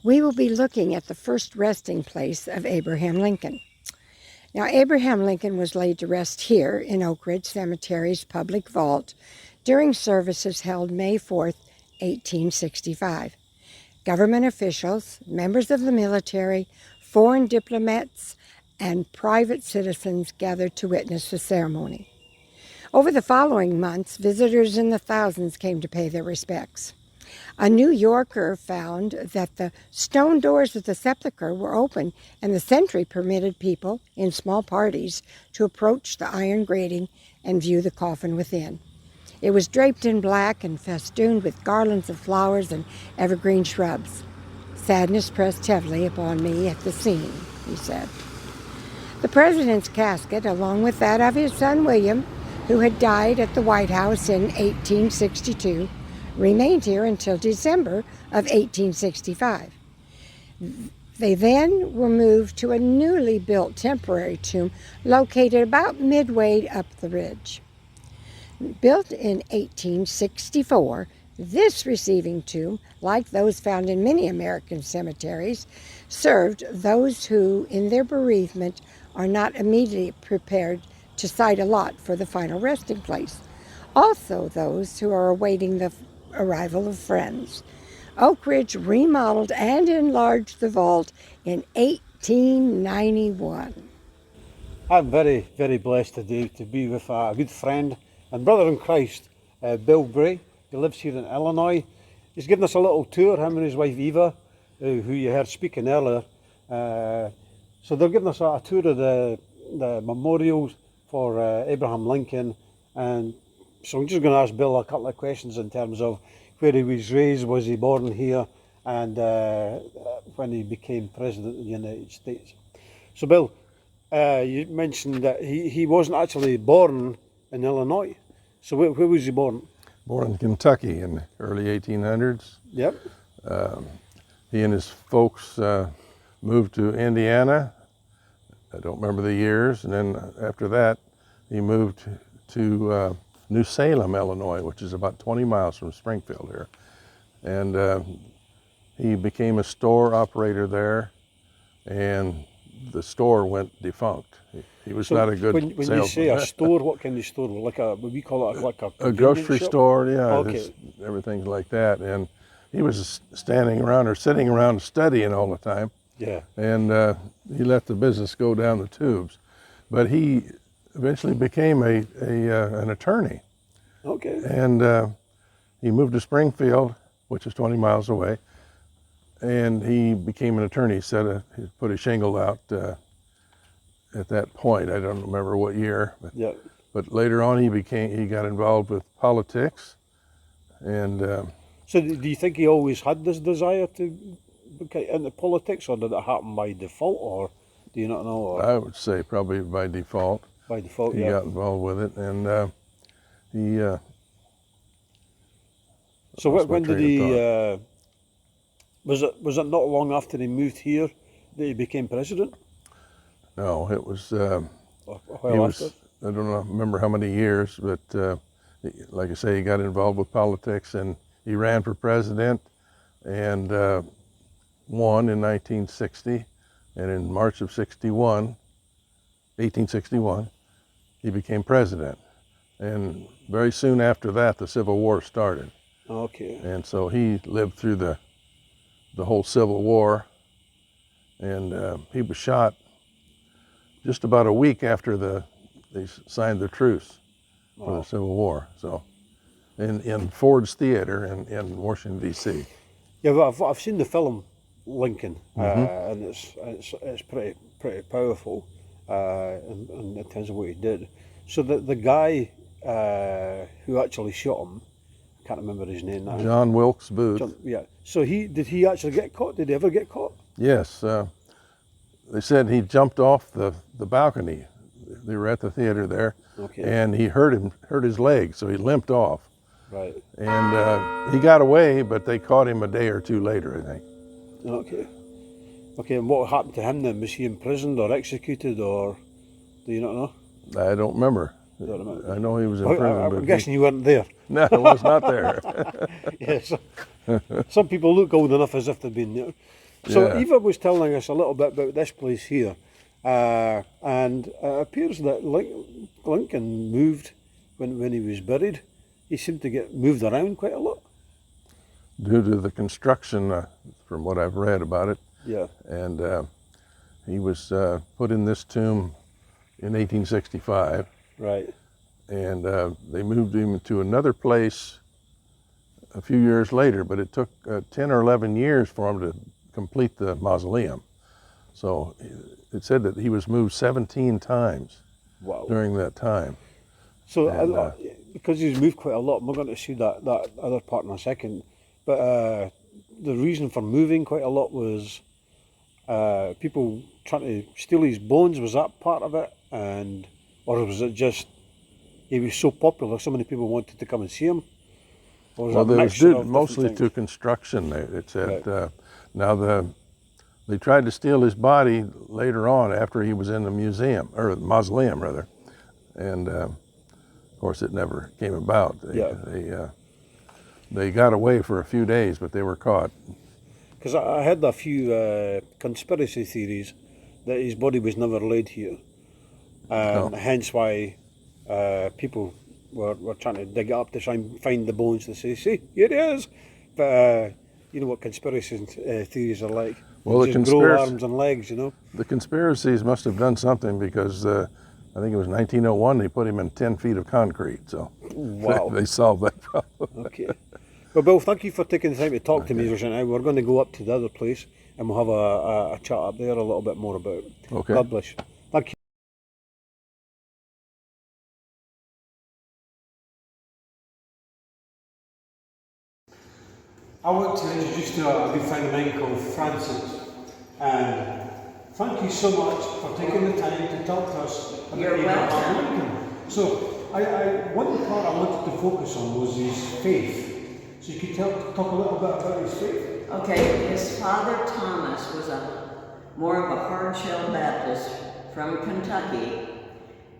we will be looking at the first resting place of Abraham Lincoln. Now, Abraham Lincoln was laid to rest here in Oak Ridge Cemetery's public vault during services held May 4th, 1865. Government officials, members of the military, foreign diplomats, and private citizens gathered to witness the ceremony. Over the following months, visitors in the thousands came to pay their respects. A New Yorker found that the stone doors of the sepulchre were open and the sentry permitted people in small parties to approach the iron grating and view the coffin within. It was draped in black and festooned with garlands of flowers and evergreen shrubs. Sadness pressed heavily upon me at the scene, he said. The president's casket, along with that of his son William, who had died at the White House in 1862, remained here until December of 1865. They then were moved to a newly built temporary tomb located about midway up the ridge. Built in 1864, this receiving tomb, like those found in many American cemeteries, served those who, in their bereavement, are not immediately prepared to site a lot for the final resting place. Also those who are awaiting the arrival of friends. Oak Ridge remodeled and enlarged the vault in 1891. I'm very, very blessed today to be with a good friend and brother in Christ, Bill Bray. He lives here in Illinois. He's given us a little tour, him and his wife Eva, who you heard speaking earlier. So they're giving us a tour of the memorials for Abraham Lincoln. And so I'm just going to ask Bill a couple of questions in terms of where he was raised, was he born here, and when he became President of the United States. So Bill, you mentioned that he wasn't actually born in Illinois. So where was he born? Born in Kentucky in the early 1800s. Yep. He and his folks moved to Indiana. I don't remember the years. And then after that, he moved to New Salem, Illinois, which is about 20 miles from Springfield here. And he became a store operator there, and the store went defunct. He was not a good when salesman. you say a store, what kind of store? Like we call it like a grocery shop? store, yeah. Okay. Everything like that. And he was standing around or sitting around studying all the time. Yeah. And he let the business go down the tubes. But he eventually became an attorney. Okay. And he moved to Springfield, which is 20 miles away. And he became an attorney. He put a shingle out at that point. I don't remember what year. Yeah. But later on, he got involved with politics. And So do you think he always had this desire to get into politics, or did it happen by default, or do you not know? Or I would say probably by default. by default, He yeah. got involved with it, and he. So lost my when did train of he? thought. Was it not long after he moved here that he became president? No, it was. A while He after. was. I don't remember how many years, but like I say, he got involved with politics, and he ran for president, and won in 1960, and in March of 1861, he became president, and very soon after that, the Civil War started. Okay. And so he lived through the whole Civil War, and he was shot just about a week after they signed the truce for the Civil War. So in Ford's Theater in Washington, D.C. Yeah, well, I've seen the film Lincoln, and it's pretty powerful in terms of what he did. So the guy who actually shot him, I can't remember his name now. John Wilkes Booth. Yeah. So did he actually get caught? Did he ever get caught? Yes. They said he jumped off the balcony. They were at the theater there, Okay. and he hurt his leg, so he limped off. Right. And he got away, but they caught him a day or two later, I think. Okay. Okay, and what happened to him then? Was he imprisoned or executed, or do you not know? I don't remember. Don't remember. I know he was in prison, I'm but guessing you weren't there. no, I was not there. Yes. Some people look old enough as if they've been there. So Yeah. Eva was telling us a little bit about this place here, and it appears that Lincoln moved when he was buried. He seemed to get moved around quite a lot. Due to the construction, from what I've read about it, Yeah. and he was put in this tomb in 1865, Right. and they moved him to another place a few years later, but it took 10 or 11 years for him to complete the mausoleum. So it said that he was moved 17 times Wow. during that time. So And, because he's moved quite a lot, we're going to see that other part in a second. But the reason for moving quite a lot was people trying to steal his bones. Was that part of it, or was it just he was so popular, so many people wanted to come and see him? Or was Well, it a it was mixture due of mostly different to things? construction. It said Right. now they tried to steal his body later on after he was in the museum or the mausoleum rather, and of course it never came about. They got away for a few days, but they were caught. Because I heard a few conspiracy theories that his body was never laid here, and hence why people were trying to dig it up to try and find the bones to say, see, here it is. But you know what conspiracy theories are like. Well, They the just grow conspiracy- arms and legs, you know. The conspiracies must have done something because I think it was 1901 they put him in 10 feet of concrete. So Wow. they solved that problem. Okay. Well, Bill, thank you for taking the time to talk to me just now. We're going to go up to the other place and we'll have a chat up there a little bit more about it. Okay. God bless you. Thank you. I want to introduce to a good friend of mine called Francis. And thank you so much for taking the time to talk to us about You're Abraham welcome. Lincoln. So, one part I wanted to focus on was his faith. So you could talk a little bit about his faith. Okay, his father Thomas was more of a hard-shell Baptist from Kentucky.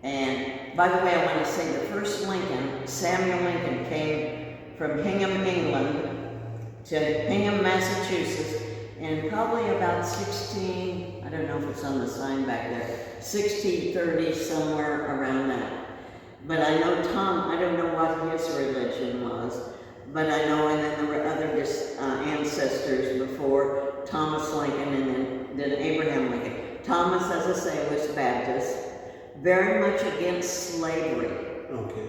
And by the way, I want to say the first Lincoln, Samuel Lincoln, came from Hingham, England to Hingham, Massachusetts, in probably about I don't know if it's on the sign back there, 1630, somewhere around that. But I know I don't know what his religion was, but I know, and then there were other ancestors before Thomas Lincoln and then Abraham Lincoln. Thomas, as I say, was Baptist, very much against slavery. Okay.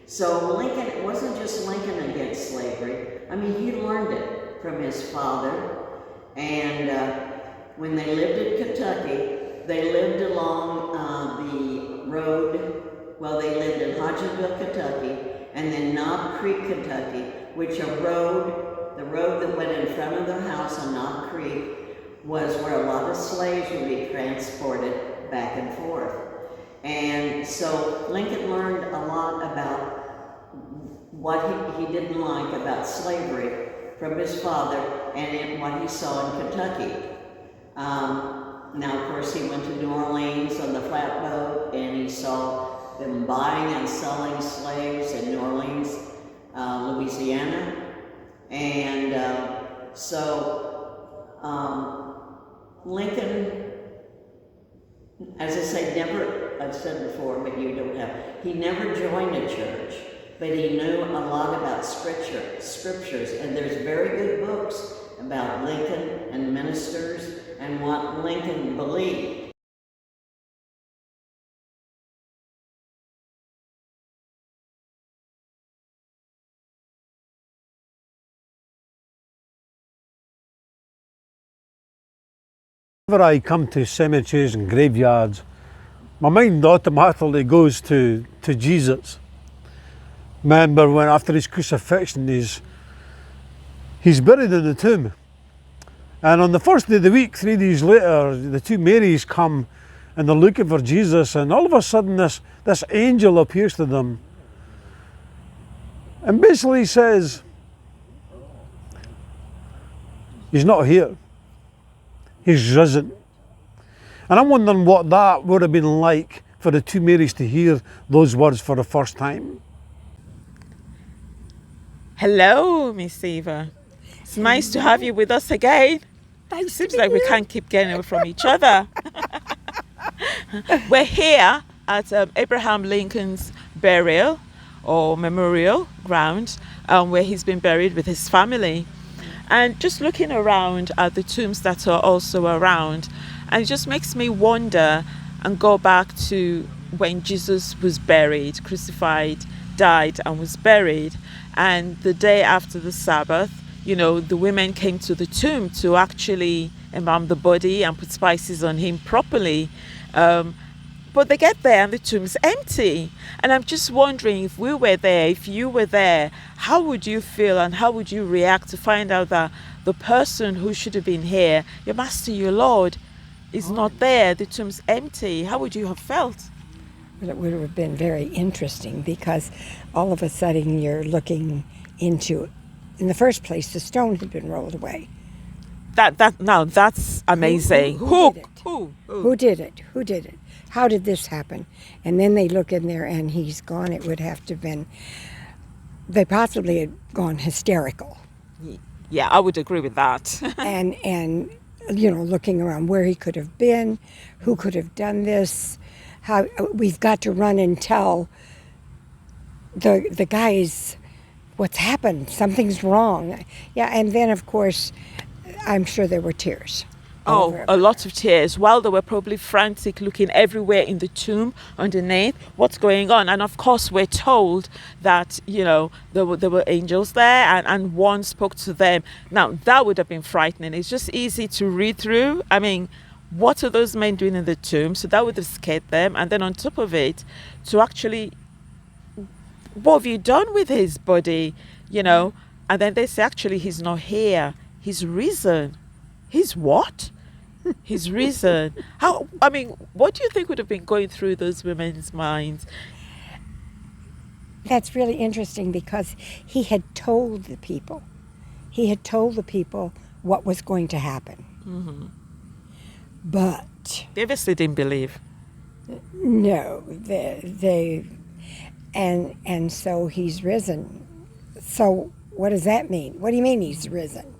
So Lincoln, it wasn't just Lincoln against slavery. I mean, he learned it from his father. And when they lived in Kentucky, they lived along the road. Well, they lived in Hodgenville, Kentucky, and then Knob Creek, Kentucky, which the road that went in front of their house on Knob Creek was where a lot of slaves would be transported back and forth. And so Lincoln learned a lot about what he didn't like about slavery from his father and what he saw in Kentucky. Now, of course, he went to New Orleans on the flatboat and he saw them buying and selling slaves in New Orleans, Louisiana. And Lincoln, as I say, I've said before, but you don't have, he never joined a church, but he knew a lot about scriptures, and there's very good books about Lincoln and ministers and what Lincoln believed. Whenever I come to cemeteries and graveyards, my mind automatically goes to Jesus. Remember when after his crucifixion he's buried in the tomb. And on the first day of the week, 3 days later, the two Marys come and they're looking for Jesus, and all of a sudden this angel appears to them and basically says, he's not here. He's risen. And I'm wondering what that would have been like for the two Marys to hear those words for the first time. Hello, Miss Eva. It's nice to have you with us again. Nice Seems to like we meet you. can't keep getting away from each other. We're here at Abraham Lincoln's burial or memorial ground, where he's been buried with his family. And just looking around at the tombs that are also around, and it just makes me wonder and go back to when Jesus was buried, crucified, died, and was buried. And the day after the Sabbath, the women came to the tomb to actually embalm the body and put spices on him properly. But they get there and the tomb's empty. And I'm just wondering, if we were there, if you were there, how would you feel and how would you react to find out that the person who should have been here, your master, your Lord, is not there, the tomb's empty? How would you have felt? Well, it would have been very interesting because all of a sudden you're looking into, in the first place, the stone had been rolled away. That's amazing. Who did it? Who? Who did it? Who did it? How did this happen? And then they look in there and he's gone. It would have to have been, they possibly had gone hysterical. Yeah, I would agree with that. and looking around where he could have been, who could have done this, how we've got to run and tell the guys what's happened, something's wrong. Yeah, and then of course I'm sure there were tears. Oh, a lot of tears. While they were probably frantic, looking everywhere in the tomb underneath, what's going on? And of course, we're told that, there were angels there and one spoke to them. Now, that would have been frightening. It's just easy to read through. I mean, what are those men doing in the tomb? So that would have scared them. And then on top of it, to actually, what have you done with his body? And then they say, actually, he's not here. He's risen. He's what? He's risen. What do you think would have been going through those women's minds? That's really interesting because he had told the people. He had told the people what was going to happen. Mm-hmm. But They obviously didn't believe. no, and so he's risen. So what does that mean? What do you mean he's risen?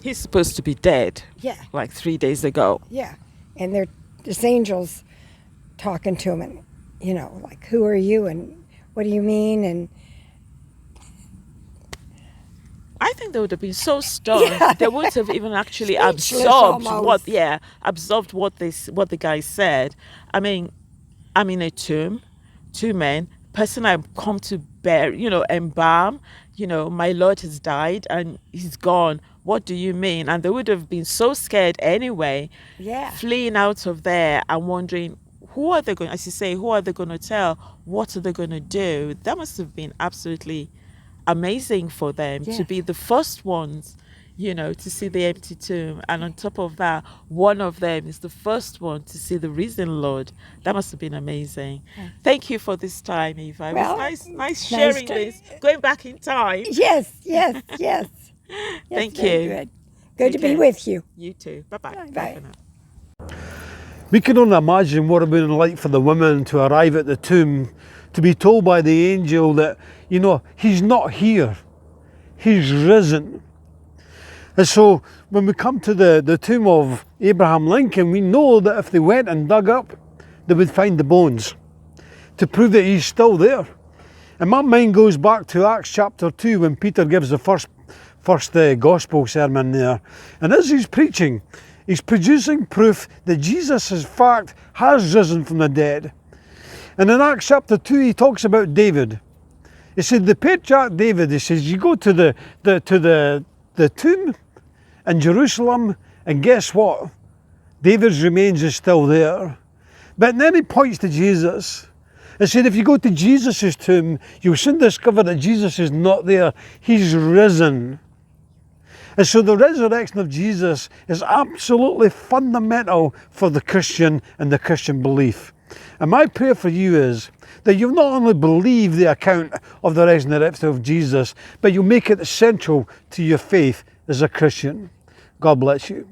He's supposed to be dead. Yeah. Like 3 days ago. Yeah, and there's angels talking to him, and like, who are you, and what do you mean, and I think they would have been so stunned. Yeah. They wouldn't have even actually Speechless absorbed almost. absorbed what the guy said. I mean, I'm in a tomb, 2 men, person I've come to embalm. My Lord has died and he's gone. What do you mean? And they would have been so scared anyway, yeah, fleeing out of there and wondering, who are they going, as you say, who are they going to tell? What are they going to do? That must have been absolutely amazing for them to Yes. be the first ones, to see the empty tomb. And on top of that, one of them is the first one to see the risen Lord. That must have been amazing. Thank you for this time, Eva. It Well, was nice nice sharing to- this, going back in time. yes. Thank very you. Good Take to be care. with you. You too. Bye-bye. Bye. for now. We can only imagine what it would have been like for the women to arrive at the tomb, to be told by the angel that, he's not here, he's risen. And so when we come to the tomb of Abraham Lincoln, we know that if they went and dug up, they would find the bones to prove that he's still there. And my mind goes back to Acts chapter 2 when Peter gives the first gospel sermon there. And as he's preaching, he's producing proof that Jesus, in fact, has risen from the dead. And in Acts chapter 2, he talks about David. He said, the patriarch David, he says, you go to the tomb in Jerusalem, and guess what? David's remains is still there. But then he points to Jesus. He said, if you go to Jesus' tomb, you'll soon discover that Jesus is not there. He's risen. And so the resurrection of Jesus is absolutely fundamental for the Christian and the Christian belief. And my prayer for you is that you'll not only believe the account of the resurrection of Jesus, but you'll make it central to your faith as a Christian. God bless you.